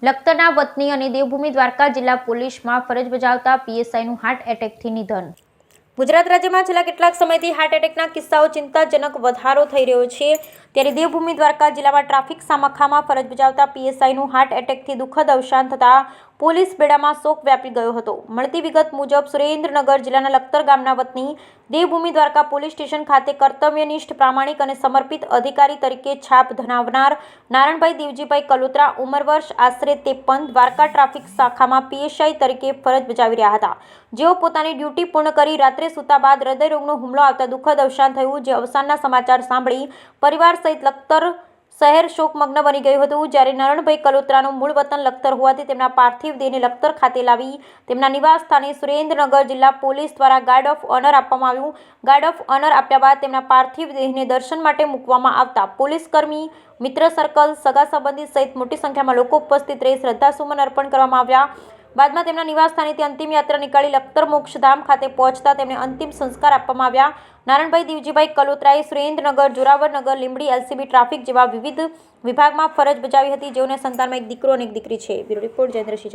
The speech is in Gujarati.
લખતરના વતની અને દેવભૂમિ દ્વારકા જિલ્લા પોલીસમાં ફરજ બજાવતા પીએસઆઈનું હાર્ટ એટેકથી નિધન. ગુજરાત રાજ્યમાં છેલ્લા કેટલાક સમયથી હાર્ટ એટેકના કિસ્સાઓ ચિંતાજનક વધારો થઈ રહ્યો છે. ત્યારે દેવભૂમિ દ્વારકા જિલ્લામાં ટ્રાફિક શાખામાં ફરજ બજાવતા પીએસઆઈનું હાર્ટ એટેકથી દુઃખદ અવસાન થતાં પોલીસ બેડામાં શોક વ્યાપી ગયો હતો. મળતી વિગત મુજબ સુરેન્દ્રનગર જિલ્લાના લખતર ગામના વતની દેવભૂમિ દ્વારકા પોલીસ સ્ટેશન ખાતે કર્તવ્યનિષ્ઠ, પ્રામાણિક અને સમર્પિત અધિકારી તરીકે છાપ ધરાવનાર નારણભાઈ દેવજીભાઈ કલોત્રા, ઉંમર વર્ષ આશરે 53, દ્વારકા ટ્રાફિક શાખામાં પીએસઆઈ તરીકે ફરજ બજાવી રહ્યા હતા. જેઓ પોતાની ડ્યુટી પૂર્ણ કરી રાત્રે સૂતા બાદ હૃદયરોગનો હુમલો આવતા દુઃખદ અવસાન થયું. જે અવસાનના સમાચાર સાંભળી પરિવાર સહિત લખતર શહેર શોકમગ્ન બની ગયું હતું. જ્યારે નારણભાઈ કલોત્રાનું મૂળ વતન લખતર હોવાથી તેમના પાર્થિવ દેહને લખતર ખાતે લાવી તેમના નિવાસ સ્થાને સુરેન્દ્રનગર જિલ્લા પોલીસ દ્વારા ગાર્ડ ઓફ ઓનર આપવામાં આવ્યું. ગાર્ડ ઓફ ઓનર આપ્યા બાદ તેમના પાર્થિવ દેહને દર્શન માટે મૂકવામાં આવતા પોલીસકર્મી, મિત્ર સર્કલ, સગા સંબંધી સહિત મોટી સંખ્યામાં લોકો ઉપસ્થિત રહી શ્રદ્ધાસુમન અર્પણ કરવામાં આવ્યા. બાદમાં તેમના નિવાસ સ્થાનેથી અંતિમ યાત્રા નીકાળી લખતર મોક્ષધામ ખાતે પહોંચતા તેમને અંતિમ સંસ્કાર આપવામાં આવ્યા. નારણભાઈ દેવજીભાઈ કલોત્રાએ સુરેન્દ્રનગર, જોરાવરનગર, લીંબડી, એલસીબી, ટ્રાફિક જેવા વિવિધ વિભાગમાં ફરજ બજાવી હતી. જેઓને સંતાનમાં એક દીકરો અને એક દીકરી છે. Bureau report Jayendrasinh.